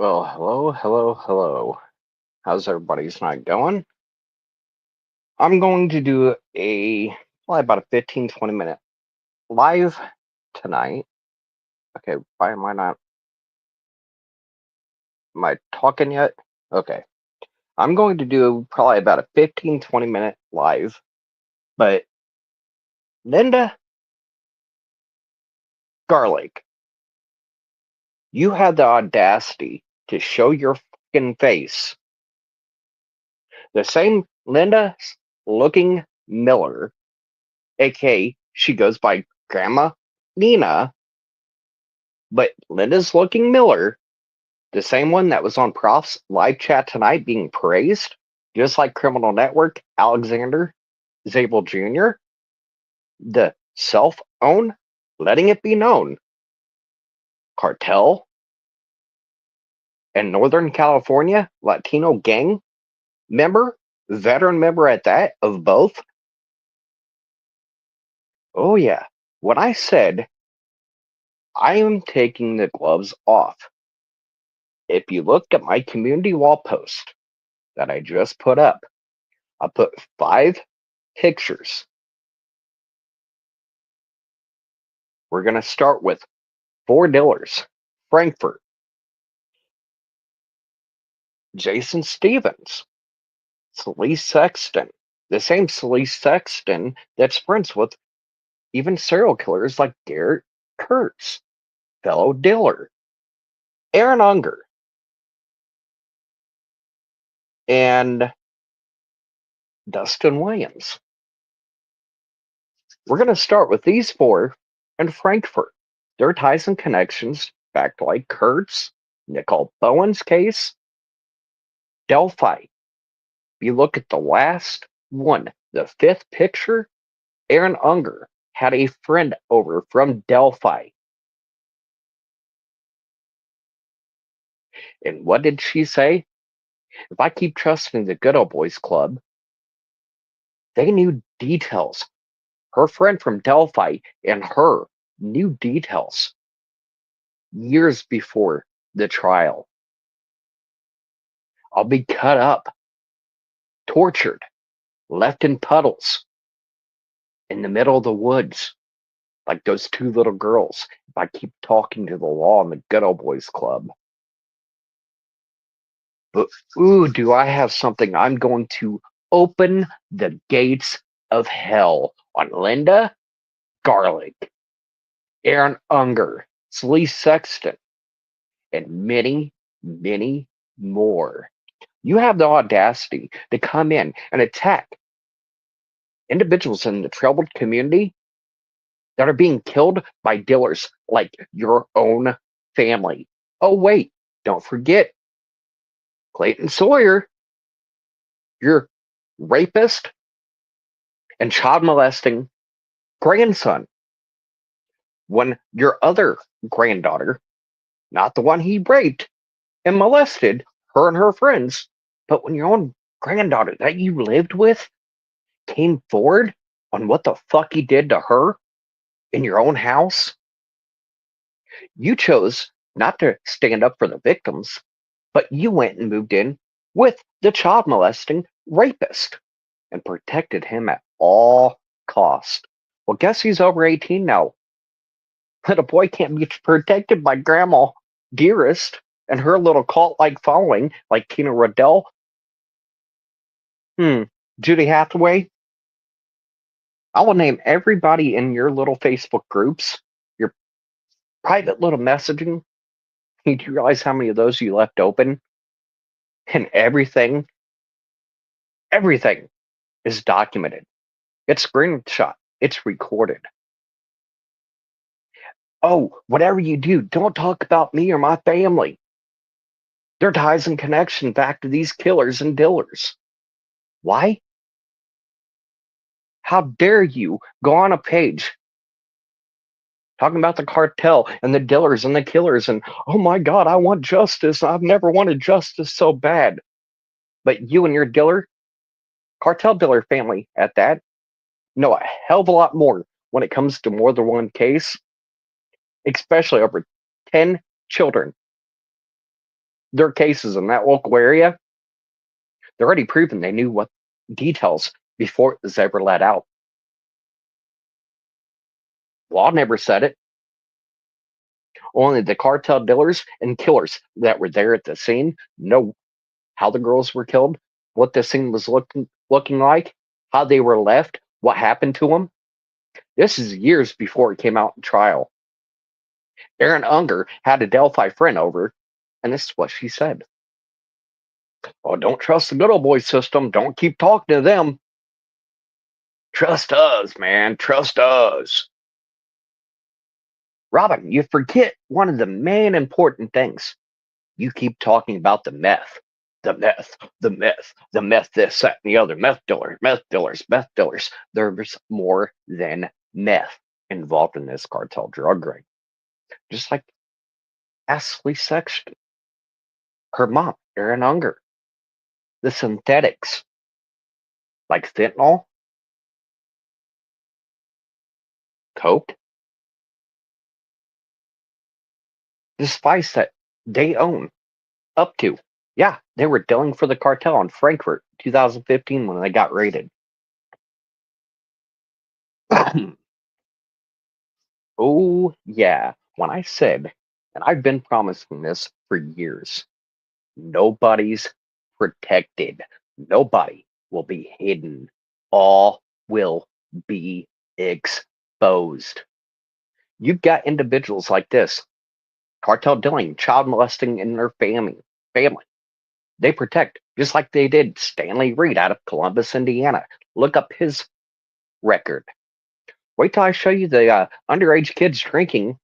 Well, hello. How's everybody's night going? I'm going to do about a 15-20 minute live tonight. Okay, why am I talking yet? Okay. I'm going to do probably about a 15-20 minute live, but Lynda Garlic, you had the audacity to show your fucking face. The same Lynda looking Miller, aka she goes by Grandma Nina, but Lynda's looking Miller, the same one that was on Prof's live chat tonight being praised, just like Criminal Network, Alexander Zabel Jr., the self-own, letting it be known, cartel, and Northern California Latino gang member, veteran member at that, of both. Oh yeah, when I said I am taking the gloves off, if you look at my community wall post that I just put up, I put 5 pictures. We're going to start with 4 dealers, Frankfurt, Jason Stevens, Celeste Sexton, the same Celeste Sexton that's friends with even serial killers like Garrett Kirts, fellow dealer, Erin Unger, and Dustin Williams. We're going to start with these 4 in Frankfurt. Their ties and connections back to like Kurtz, Nicole Bowen's case, Delphi. You look at the last one, the 5th picture, Erin Unger had a friend over from Delphi. And what did she say? If I keep trusting the Good Old Boys Club, they knew details. Her friend from Delphi and her knew details years before the trial. I'll be cut up, tortured, left in puddles in the middle of the woods, like those 2 little girls, if I keep talking to the law in the Good Old Boys Club. But, ooh, do I have something. I'm going to open the gates of hell on Lynda Garlic, Erin Unger, Celeste Sexton, and many, many more. You have the audacity to come in and attack individuals in the troubled community that are being killed by dealers like your own family. Oh, wait, don't forget Clayton Sawyer, your rapist and child molesting grandson. When your other granddaughter, not the one he raped and molested, her and her friends, but when your own granddaughter that you lived with came forward on what the fuck he did to her in your own house, you chose not to stand up for the victims, but you went and moved in with the child molesting rapist and protected him at all cost. Well, guess he's over 18 now. But a boy can't be protected by Grandma Dearest and her little cult-like following like Tina Riddell. Judy Hathaway, I will name everybody in your little Facebook groups, your private little messaging. Do you realize how many of those you left open? And everything is documented. It's screenshot. It's recorded. Oh, whatever you do, don't talk about me or my family. Their ties and connection back to these killers and dillers. Why? How dare you go on a page talking about the cartel and the dillers and the killers and, oh my God, I want justice. I've never wanted justice so bad. But you and your cartel dealer family at that, know a hell of a lot more when it comes to more than one case, especially over 10 children. Their cases in that local area, they're already proven they knew what details before it was ever let out. Law never said it. Only the cartel dealers and killers that were there at the scene know how the girls were killed, what the scene was looking like, how they were left, what happened to them. This is years before it came out in trial. Erin Unger had a Delphi friend over, and this is what she said. Oh, don't trust the good old boy system. Don't keep talking to them. Trust us, man. Trust us. Robin, you forget one of the main important things. You keep talking about the meth. The meth, the meth, the meth, this, that, and the other. Meth dealers, meth dealers, meth dealers. There's more than meth involved in this cartel drug ring. Just like Ashley Sexton, her mom, Erin Unger. The synthetics, like fentanyl, coke, the spice that they own up to. Yeah, they were dealing for the cartel in Frankfurt 2015 when they got raided. Oh, yeah. When I said, and I've been promising this for years, nobody's protected. Nobody will be hidden. All will be exposed. You've got individuals like this, cartel dealing, child molesting in their family. They protect, just like they did Stanley Reed out of Columbus, Indiana. Look up his record. Wait till I show you the underage kids drinking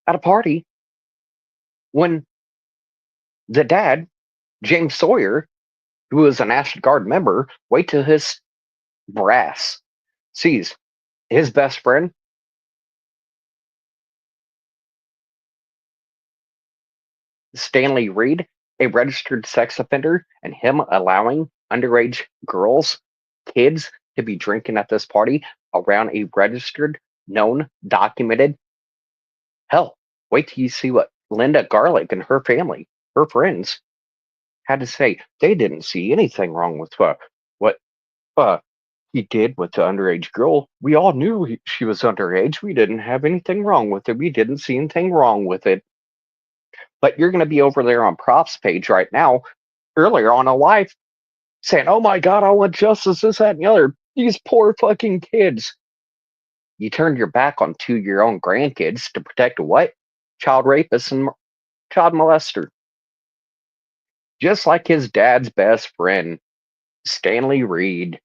at a party when the dad, James Sawyer, who was a National Guard member, wait till his brass sees his best friend, Stanley Reed, a registered sex offender, and him allowing underage girls, kids, to be drinking at this party around a registered, known, documented. Hell, wait till you see what Lynda Garlic and her family, her friends, had to say. They didn't see anything wrong with what uh, he did with the underage girl. We all knew she was underage. We didn't have anything wrong with it. We didn't see anything wrong with it. But you're going to be over there on props page right now, earlier on a live, saying, "Oh my God, I want justice, this, that, and the other. These poor fucking kids." You turned your back on two of your own grandkids to protect what? Child rapist and child molester. Just like his dad's best friend, Stanley Reed.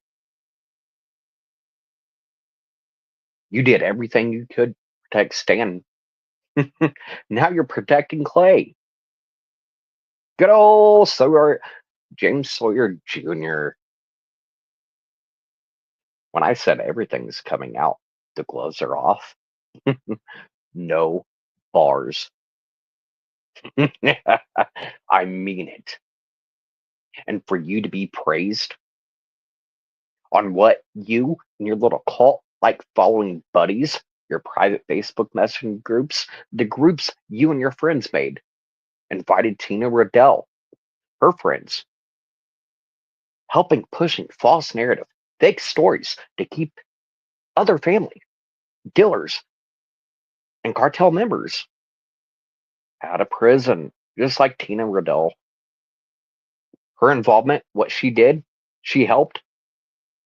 You did everything you could to protect Stan. Now you're protecting Clay. Good old Sawyer, James Sawyer Jr. When I said everything's coming out, the gloves are off. No bars. I mean it. And for you to be praised on what you and your little cult like following buddies, your private Facebook messaging groups, the groups you and your friends made, invited Tina Riddell, her friends, helping pushing false narrative, fake stories to keep other family, dealers, and cartel members out of prison, just like Tina Riddell. Her involvement, what she helped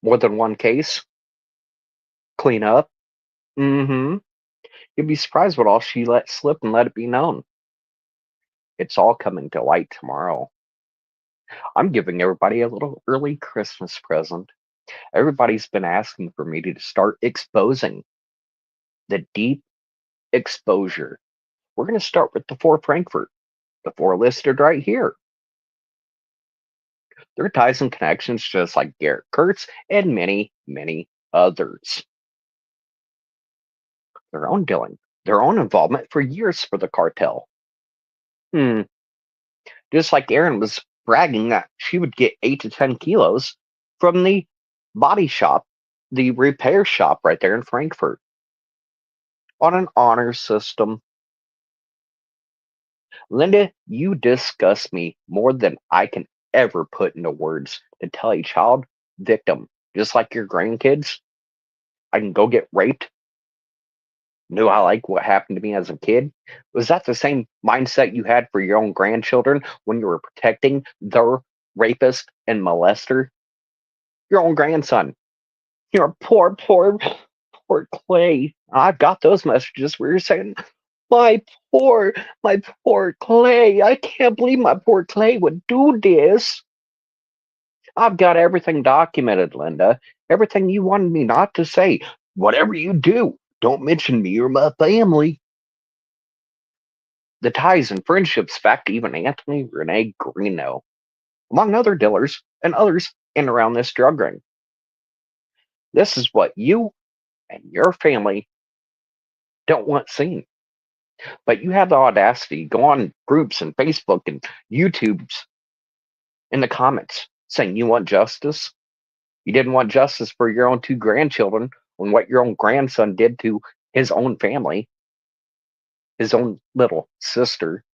more than one case clean up. Mm-hmm. You'd be surprised what all she let slip and let it be known. It's all coming to light tomorrow. I'm giving everybody a little early Christmas present. Everybody's been asking for me to start exposing the deep exposure. We're going to start with the four Frankfurt, the four listed right here. Their ties and connections, just like Garrett, Kirts, and many, many others. Their own dealing, their own involvement for years for the cartel. Just like Erin was bragging that she would get 8 to 10 kilos from the body shop, the repair shop right there in Frankfurt on an honor system. Lynda, you disgust me more than I can ever put into words to tell a child victim, just like your grandkids. I can go get raped. Knew I like what happened to me as a kid. Was that the same mindset you had for your own grandchildren when you were protecting their rapist and molester? Your own grandson. Your poor Clay. I've got those messages where you're saying, my poor, my poor Clay. I can't believe my poor Clay would do this. I've got everything documented, Lynda. Everything you wanted me not to say. Whatever you do, don't mention me or my family. The ties and friendships back to even Anthony Renee Greeno, among other dealers and others in and around this drug ring. This is what you and your family don't want seen. But you have the audacity to go on groups and Facebook and YouTube's in the comments saying you want justice. You didn't want justice for your own two grandchildren on what your own grandson did to his own family, his own little sister.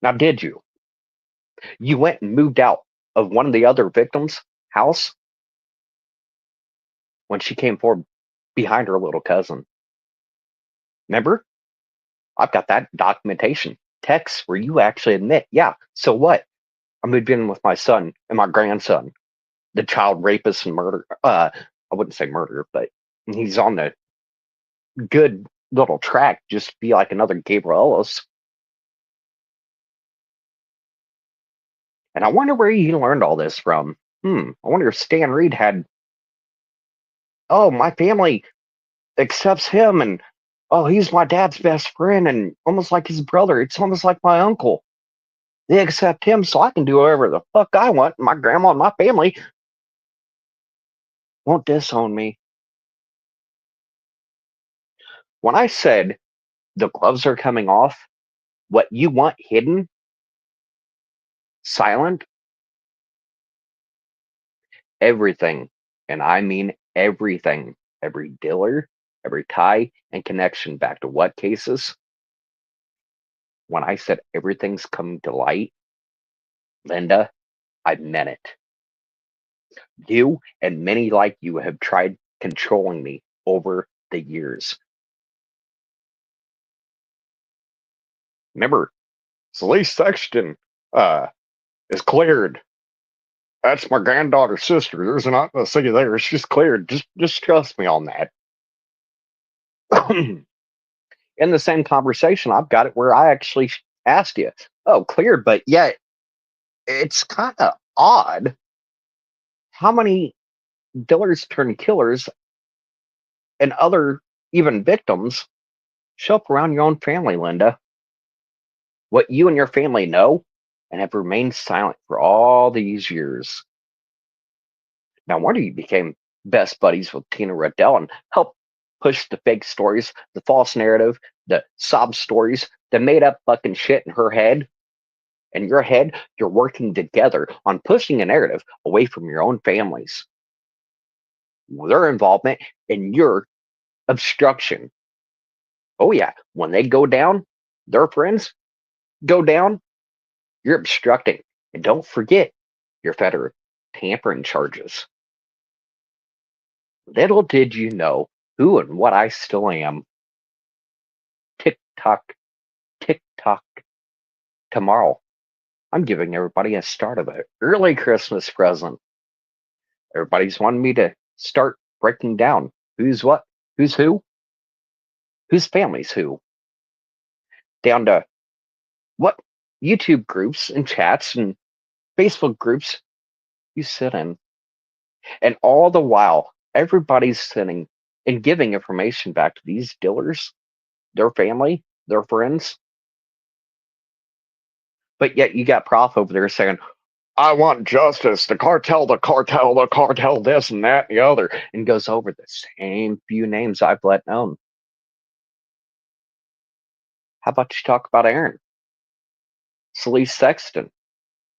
Now, did you? You went and moved out of one of the other victims' house when she came forward behind her little cousin. Remember? I've got that documentation. Texts where you actually admit, yeah, so what? I moved in with my son and my grandson, the child rapist and murder. I wouldn't say murder, but he's on the good little track just to be like another Gabriel Ellis. And I wonder where he learned all this from. I wonder if Stan Reed had, oh, my family accepts him and oh, he's my dad's best friend and almost like his brother. It's almost like my uncle. They accept him so I can do whatever the fuck I want. My grandma and my family won't disown me. When I said the gloves are coming off, what you want hidden, silent, everything, and I mean everything, every dealer, every tie and connection back to what cases. When I said everything's coming to light, Lynda, I meant it. You and many like you have tried controlling me over the years. Remember, Celeste Sexton is cleared. That's my granddaughter's sister. There's not a city there. She's cleared. Just trust me on that. In the same conversation, I've got it where I actually asked you, "Oh, cleared," but yet it's kind of odd how many dealers turn killers and other even victims show up around your own family, Lynda. What you and your family know and have remained silent for all these years. No wonder you became best buddies with Tina Riddell and helped push the fake stories, the false narrative, the sob stories, the made up fucking shit in her head. In your head, you're working together on pushing a narrative away from your own families. Their involvement in your obstruction. Oh, yeah, when they go down, their friends go down, you're obstructing. And don't forget your federal tampering charges. Little did you know who and what I still am. Tick tock, tomorrow. I'm giving everybody a start of an early Christmas present. Everybody's wanting me to start breaking down who's what, who's whose family's who, down to what YouTube groups and chats and Facebook groups you sit in. And all the while, everybody's sending and giving information back to these dealers, their family, their friends. But yet you got Prof over there saying, I want justice, the cartel, the cartel, the cartel, this and that and the other, and goes over the same few names I've let known. How about you talk about Erin, Celeste Sexton,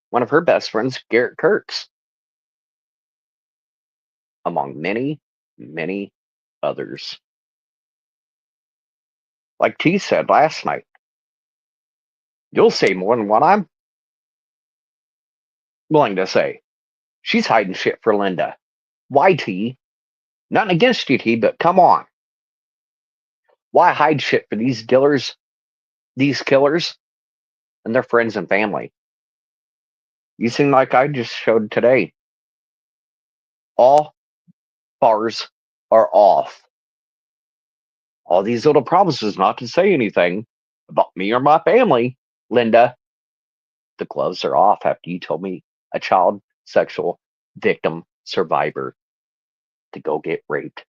one of her best friends, Garrett Kirts, among many, many others. Like T said last night, you'll say more than what I'm willing to say. She's hiding shit for Lynda. Why, T? Nothing against you, T, but come on. Why hide shit for these dealers, these killers, and their friends and family? You seem like I just showed today. All bars are off. All these little promises not to say anything about me or my family, Lynda. The gloves are off after you told me a child sexual victim survivor to go get raped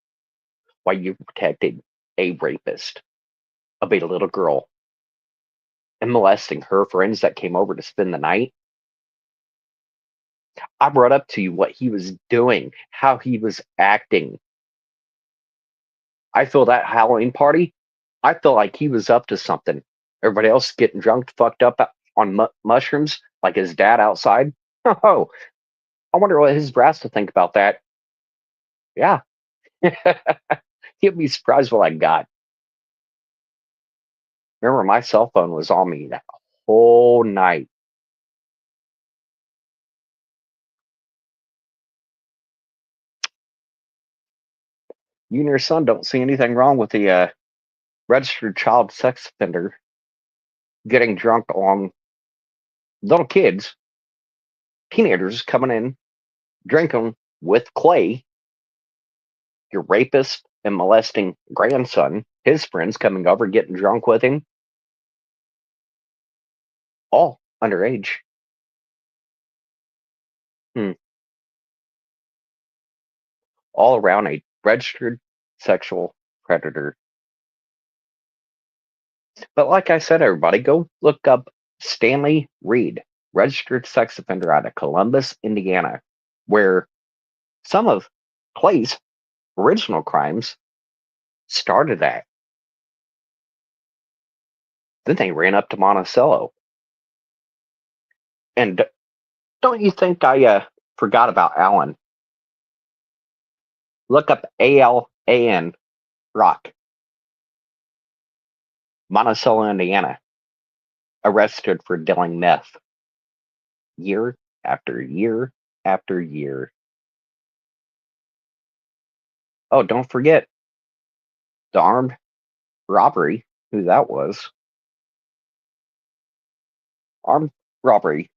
while you protected a rapist of a little girl and molesting her friends that came over to spend the night. I brought up to you what he was doing, how he was acting. I feel that Halloween party, I feel like he was up to something. Everybody else getting drunk, fucked up on mushrooms, like his dad outside. Oh, I wonder what his brass to think about that. Yeah, he'd be surprised what I got. Remember, my cell phone was on me that whole night. You and your son don't see anything wrong with the registered child sex offender getting drunk on little kids, teenagers coming in, drinking with Clay, your rapist and molesting grandson, his friends coming over, getting drunk with him, all underage. Hmm. All around a registered sexual predator. But like I said, everybody, go look up Stanley Reed, registered sex offender out of Columbus, Indiana, where some of Clay's original crimes started at. Then they ran up to Monticello. And don't you think I forgot about Alan? Look up ALAN Rock, Monticello, Indiana, arrested for dealing meth year after year after year. Oh, don't forget the armed robbery, who that was. Armed robbery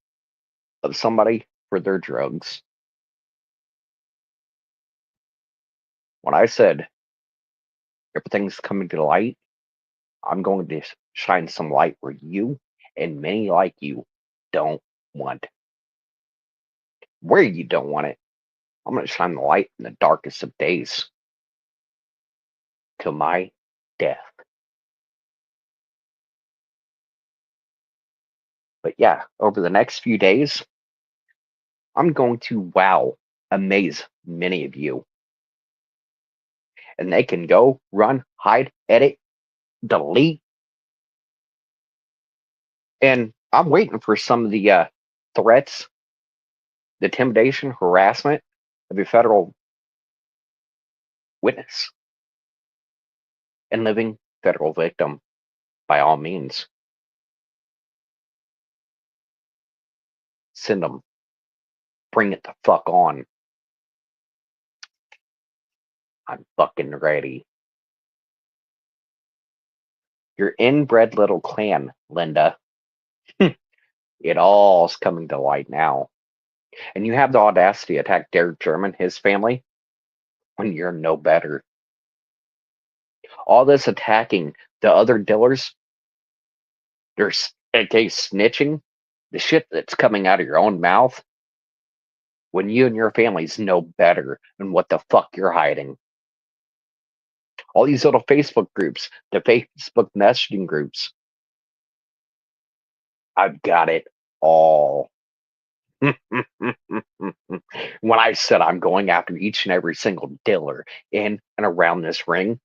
of somebody for their drugs. When I said everything's coming to light, I'm going to shine some light where you and many like you don't want. Where you don't want it, I'm going to shine the light in the darkest of days to my death. But yeah, over the next few days, I'm going to amaze many of you. And they can go, run, hide, edit, delete. And I'm waiting for some of the threats, the intimidation, harassment of a federal witness and living federal victim by all means. Send them. Bring it the fuck on. I'm fucking ready. Your inbred little clan, Lynda. It all's coming to light now. And you have the audacity to attack Derek German, his family, when you're no better. All this attacking the other dealers, there's aka snitching, the shit that's coming out of your own mouth when you and your families know better than what the fuck you're hiding. All these little Facebook groups, the Facebook messaging groups, I've got it all. When I said I'm going after each and every single dealer in and around this ring,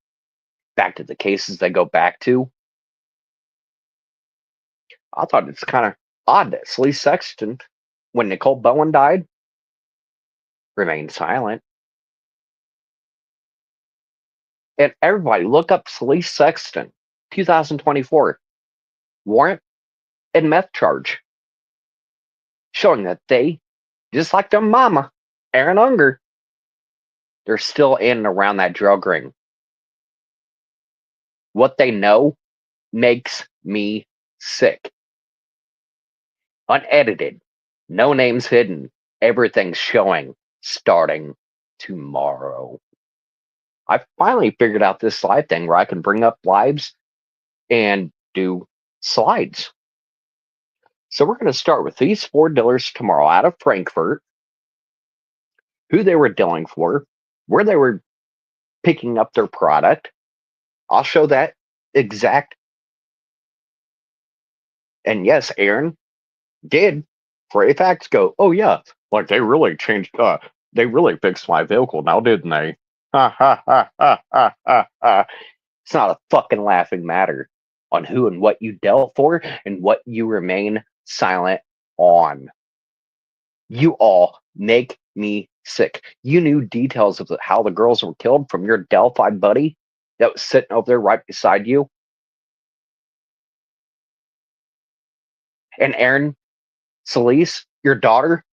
back to the cases they go back to, I thought it's kind of odd that Celeste Sexton, when Nicole Bowen died, remained silent. And everybody look up Celeste Sexton, 2024, warrant and meth charge, showing that they, just like their mama, Erin Unger, they're still in and around that drug ring. What they know makes me sick. Unedited, no names hidden, everything's showing starting tomorrow. I finally figured out this slide thing where I can bring up lives and do slides. So we're going to start with these 4 dealers tomorrow out of Frankfurt, who they were dealing for, where they were picking up their product. I'll show that exact. And yes, Erin did, for a fact, go, oh yeah, like they really changed, they really fixed my vehicle now, didn't they? Ha ha ha ha ha ha ha. It's not a fucking laughing matter on who and what you dealt for and what you remain silent on. You all make me sick. You knew details of how the girls were killed from your Delphi buddy that was sitting over there right beside you. And Erin, Celeste, your daughter,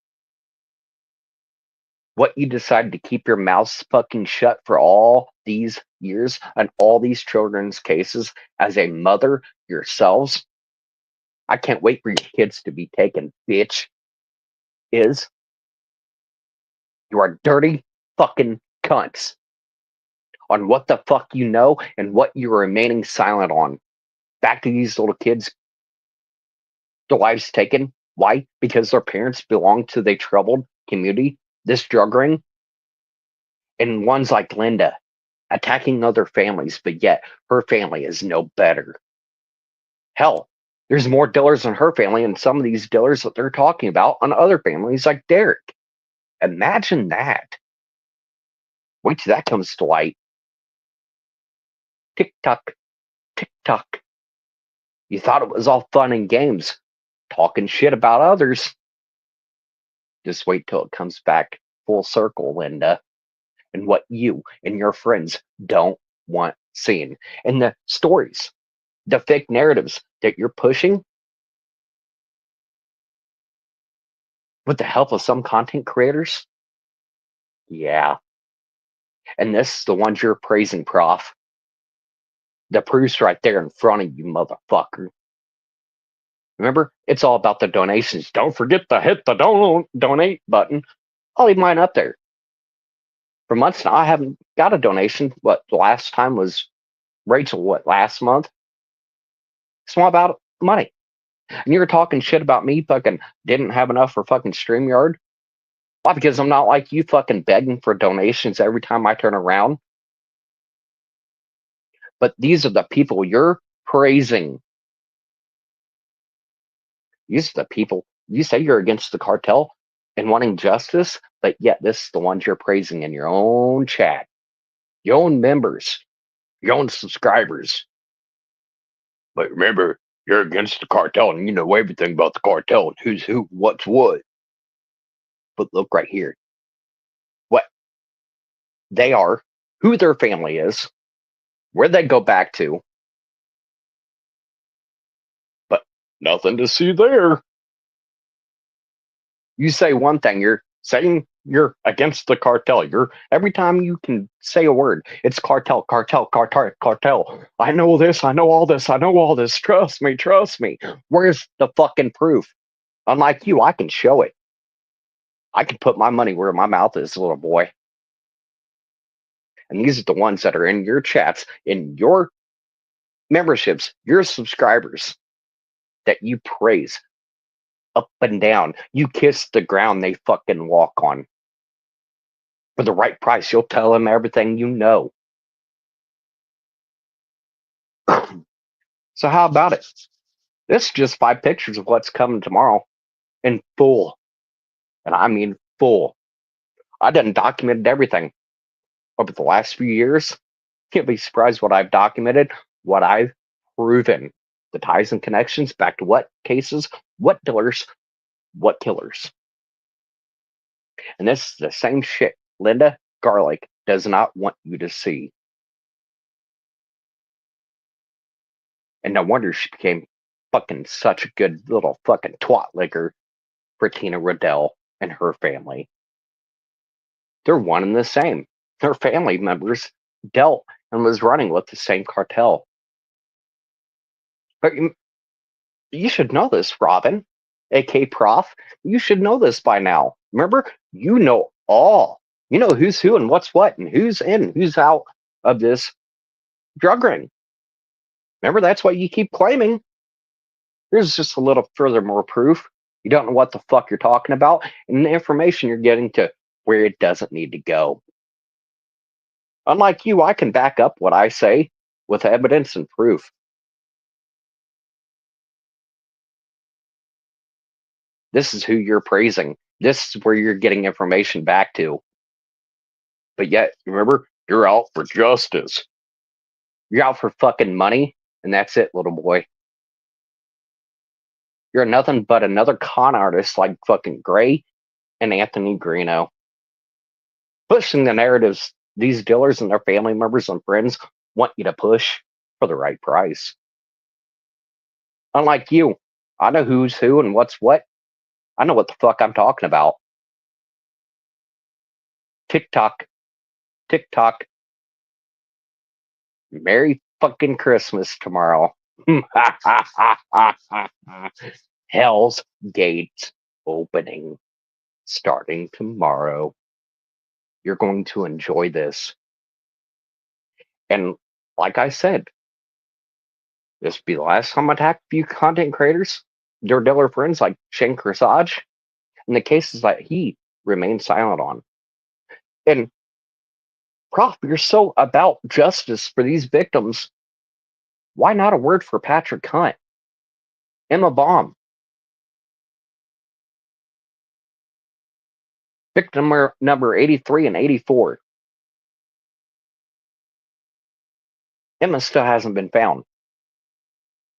what you decided to keep your mouths fucking shut for all these years and all these children's cases as a mother yourselves. I can't wait for your kids to be taken, bitch. Is you are dirty fucking cunts on what the fuck you know and what you're remaining silent on. Back to these little kids, their lives taken. Why? Because their parents belong to the troubled community, this drug ring. And ones like Lynda attacking other families, but yet her family is no better. Hell, there's more dealers in her family and some of these dealers that they're talking about on other families like Derek. Imagine that. Wait till that comes to light. Tick tock, tick tock. You thought it was all fun and games, talking shit about others. Just wait till it comes back full circle, Lynda, and what you and your friends don't want seen. And the stories, the fake narratives that you're pushing with the help of some content creators. Yeah. And this is the ones you're praising, Prof. The proof's right there in front of you, motherfucker. Remember, it's all about the donations. Don't forget to hit the donate button. I'll leave mine up there. For months now, I haven't got a donation. What, the last time was Rachel, what, last month? It's all about money. And you're talking shit about me fucking didn't have enough for fucking StreamYard. Why? Because I'm not like you fucking begging for donations every time I turn around. But these are the people you're praising. These are the people you say you're against the cartel and wanting justice, but yet this is the ones you're praising in your own chat, your own members, your own subscribers. But remember, you're against the cartel and you know everything about the cartel and who's who, what's what. But look right here. What they are, who their family is, where they go back to. But nothing to see there. You say one thing, you're saying you're against the cartel. You're every time you can say a word, it's cartel, cartel, cartel, cartel. I know this, I know all this, I know all this. Trust me, trust me. Where's the fucking proof? Unlike you, I can show it. I can put my money where my mouth is, little boy. And these are the ones that are in your chats, in your memberships, your subscribers that you praise up and down. You kiss the ground they fucking walk on. For the right price, you'll tell them everything you know. So how about it? This is just 5 pictures of what's coming tomorrow in full. And I mean full. I done documented everything over the last few years. Can't be surprised what I've documented, what I've proven. The ties and connections back to what cases, what dealers, what killers. And this is the same shit Lynda Garlic does not want you to see. And no wonder she became fucking such a good little fucking twat licker for Tina Riddell and her family. They're one and the same. Their family members dealt and was running with the same cartel. But you should know this, Robin, aka Prof. You should know this by now. Remember, you know all. You know who's who and what's what and who's in, who's out of this drug ring. Remember, that's what you keep claiming. Here's just a little further more proof. You don't know what the fuck you're talking about, and the information you're getting to where it doesn't need to go. Unlike you, I can back up what I say with evidence and proof. This is who you're praising. This is where you're getting information back to. But yet, remember, you're out for justice. You're out for fucking money, and that's it, little boy. You're nothing but another con artist like fucking Gray and Anthony Greeno. Pushing the narratives these dealers and their family members and friends want you to push for the right price. Unlike you, I know who's who and what's what. I know what the fuck I'm talking about. TikTok. Merry fucking Christmas tomorrow. Hell's Gates opening starting tomorrow. You're going to enjoy this. And like I said, this will be the last time I attack a few content creators, their dealer friends like Shane Corsage, and the cases that he remained silent on. And Prof, you're so about justice for these victims. Why not a word for Patrick Hunt? Emma Baum. Victim number 83 and 84. Emma still hasn't been found.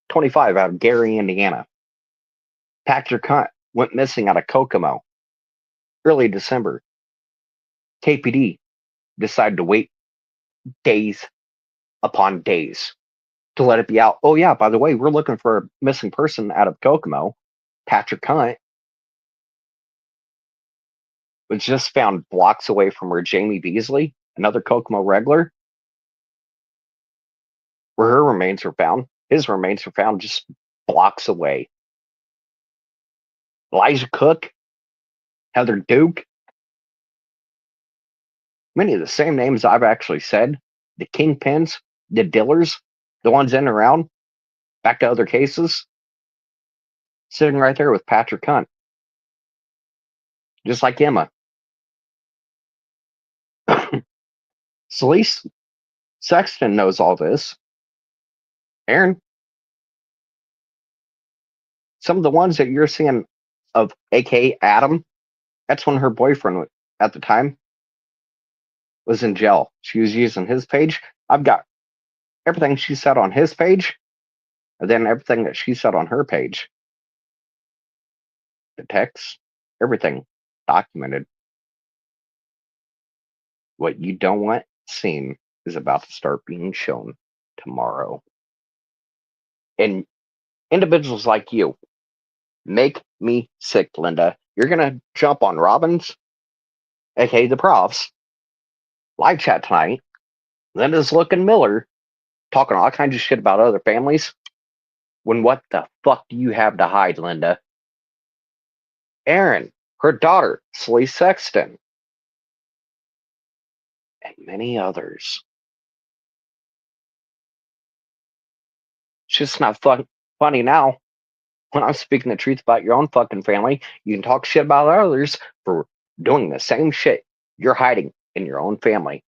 25 out of Gary, Indiana. Patrick Hunt went missing out of Kokomo. Early December. KPD decided to wait days upon days to let it be out. Oh yeah, by the way, we're looking for a missing person out of Kokomo. Patrick Hunt was just found blocks away from where Jamie Beasley, another Kokomo regular, where her remains were found. His remains were found just blocks away. Elijah Cook, Heather Duke, many of the same names I've actually said. The kingpins, the dealers, the ones in and around, back to other cases, sitting right there with Patrick Hunt. Just like Emma. Celeste Sexton knows all this. Erin, some of the ones that you're seeing of aka Adam, that's when her boyfriend at the time was in jail. She was using his page. I've got everything she said on his page, and then everything that she said on her page. The text, everything documented. What you don't want seen is about to start being shown tomorrow. And individuals like you make me sick, Lynda. You're going to jump on Robbins, aka the Profs, live chat tonight. Lynda's looking Miller, talking all kinds of shit about other families. When what the fuck do you have to hide, Lynda? Erin, her daughter, Sexton, and many others. It's just not funny now. When I'm speaking the truth about your own fucking family, you can talk shit about others for doing the same shit you're hiding in your own family.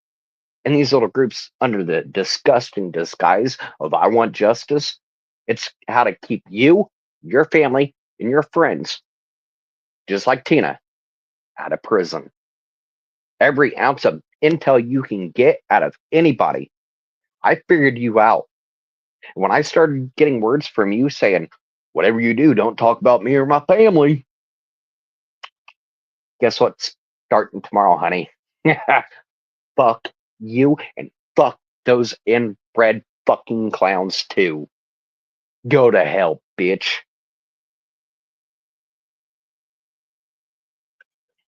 And these little groups, under the disgusting disguise of I want justice, it's how to keep you, your family, and your friends, just like Tina, out of prison. Every ounce of intel you can get out of anybody, I figured you out. When I started getting words from you saying, whatever you do, don't talk about me or my family, guess what's starting tomorrow, honey? Fuck you and fuck those inbred fucking clowns too. Go to hell, bitch.